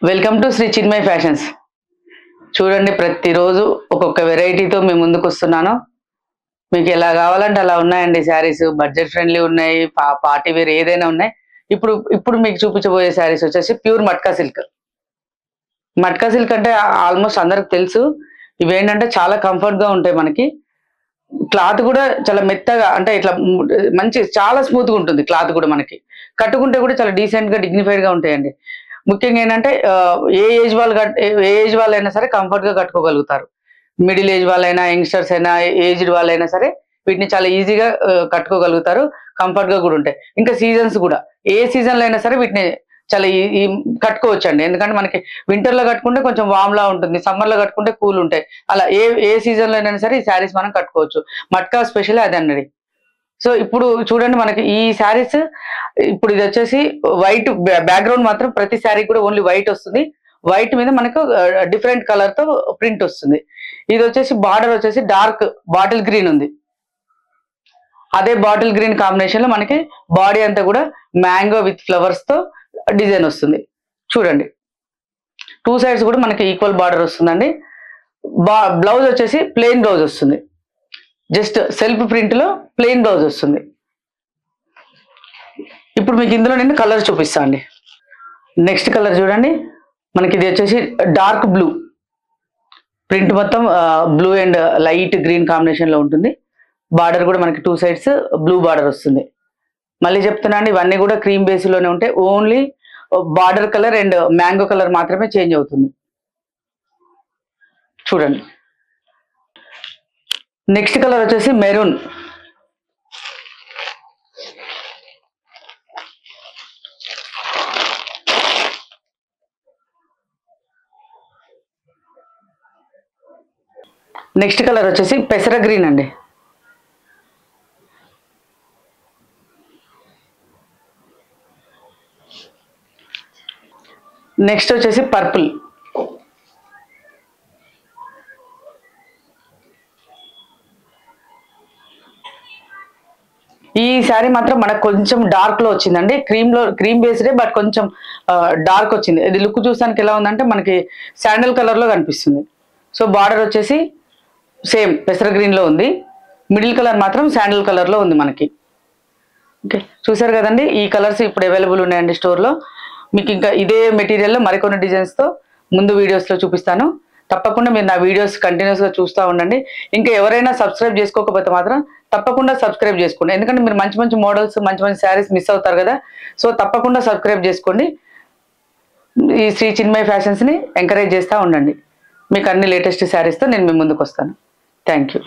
Welcome to Sri Chinmay fashions. చూడండి, ప్రతిరోజు ఒక్కొక్క వెరైటీతో మేము ముందుకు వస్తున్నాను. మీకు ఎలా కావాలంటే అలా ఉన్నాయండి శారీస్. బడ్జెట్ ఫ్రెండ్లీ ఉన్నాయి, పార్టీ వేర్ ఏదైనా ఉన్నాయి. ఇప్పుడు ఇప్పుడు మీకు చూపించబోయే శారీస్ వచ్చేసి pure matka silk. Matka silk అంటే ఆల్మోస్ట్ అందరికి తెలుసు. ఇవేంటంటే చాలా కంఫర్ట్ గా ఉంటాయి. మనకి క్లాత్ కూడా చాలా మెత్తగా, అంటే ఇట్లా మంచి చాలా స్మూత్ గా ఉంటుంది. క్లాత్ కూడా మనకి కట్టుకుంటే కూడా చాలా డీసెంట్ గా డిగ్నిఫైడ్ గా ఉంటాయండి. ముఖ్యంగా ఏంటంటే ఏ ఏజ్ వాళ్ళైనా సరే కంఫర్ట్ గా కట్టుకోగలుగుతారు. మిడిల్ ఏజ్ వాళ్ళైనా, యంగ్స్టర్స్ అయినా, ఏజ్డ్ వాళ్ళైనా సరే వీటిని చాలా ఈజీగా కట్టుకోగలుగుతారు. కంఫర్ట్ గా కూడా ఉంటాయి. ఇంకా సీజన్స్ కూడా ఏ సీజన్ లో అయినా సరే వీటిని చాలా కట్టుకోవచ్చు అండి. ఎందుకంటే మనకి వింటర్ లో కట్టుకుంటే కొంచెం వామ్ లా ఉంటుంది, సమ్మర్ లో కట్టుకుంటే కూల్ ఉంటాయి. అలా ఏ ఏ సీజన్ లో అయినా సరే ఈ శారీస్ మనం కట్టుకోవచ్చు. మట్కా స్పెషల్ అది అన్నది. సో ఇప్పుడు చూడండి, మనకి ఈ శారీస్ ఇప్పుడు ఇది వచ్చేసి వైట్ బ్యాక్గ్రౌండ్, మాత్రం ప్రతి శారీ కూడా ఓన్లీ వైట్ వస్తుంది. వైట్ మీద మనకు డిఫరెంట్ కలర్ తో ప్రింట్ వస్తుంది. ఇది వచ్చేసి బార్డర్ వచ్చేసి డార్క్ బాటిల్ గ్రీన్ ఉంది. అదే బాటిల్ గ్రీన్ కాంబినేషన్ లో మనకి బాడీ అంతా కూడా మ్యాంగో విత్ ఫ్లవర్స్ తో డిజైన్ వస్తుంది. చూడండి, టూ సైడ్స్ కూడా మనకి ఈక్వల్ బార్డర్ వస్తుందండి. బ్లౌజ్ వచ్చేసి ప్లెయిన్ బ్లౌజ్ వస్తుంది. జస్ట్ సెల్ఫ్ ప్రింట్ లో ప్లెయిన్ బ్లౌజ్ వస్తుంది. ఇప్పుడు మీకు ఇందులో నేను కలర్ చూపిస్తాను అండి. నెక్స్ట్ కలర్ చూడండి, మనకి ఇది వచ్చేసి డార్క్ బ్లూ. ప్రింట్ మొత్తం blue and light green combination లో ఉంటుంది. బార్డర్ కూడా మనకి టూ సైడ్స్ బ్లూ బార్డర్ వస్తుంది. మళ్ళీ చెప్తున్నా అండి, ఇవన్నీ కూడా క్రీమ్ బేస్ లోనే ఉంటాయి. Only border colour and mango colour మాత్రమే చేంజ్ అవుతుంది. చూడండి, నెక్స్ట్ కలర్ వచ్చేసి మెరూన్. నెక్స్ట్ కలర్ వచ్చేసి పెసర గ్రీన్ అండి. నెక్స్ట్ వచ్చేసి పర్పుల్. ఈ శారీ మాత్రం మనకు కొంచెం డార్క్ లో వచ్చిందండి. క్రీమ్ బేస్డే, బట్ కొంచెం డార్క్ వచ్చింది. ఇది లుక్ చూసానికి ఎలా ఉందంటే మనకి శాండల్ కలర్ లో కనిపిస్తుంది. సో బార్డర్ వచ్చేసి సేమ్ పెసర గ్రీన్ లో ఉంది. మిడిల్ కలర్ మాత్రం శాండల్ కలర్ లో ఉంది మనకి. ఓకే, చూసారు కదండి. ఈ కలర్స్ ఇప్పుడు అవైలబుల్ ఉన్నాయండి స్టోర్ లో. మీకు ఇంకా ఇదే మెటీరియల్ లో మరికొన్ని డిజైన్స్ తో ముందు వీడియోస్ లో చూపిస్తాను. తప్పకుండా మీరు నా వీడియోస్ కంటిన్యూస్ గా చూస్తూ ఉండండి. ఇంకా ఎవరైనా సబ్స్క్రైబ్ చేసుకోకపోతే మాత్రం తప్పకుండా సబ్స్క్రైబ్ చేసుకోండి. ఎందుకంటే మీరు మంచి మంచి మోడల్స్, మంచి మంచి శారీస్ మిస్ అవుతారు కదా. సో తప్పకుండా సబ్స్క్రైబ్ చేసుకోండి. ఈ శ్రీ చిన్మయ్ ఫ్యాషన్స్ ని ఎంకరేజ్ చేస్తూ ఉండండి. మీకు అన్ని లేటెస్ట్ శారీస్తో నేను మీ ముందుకు వస్తాను. Thank you.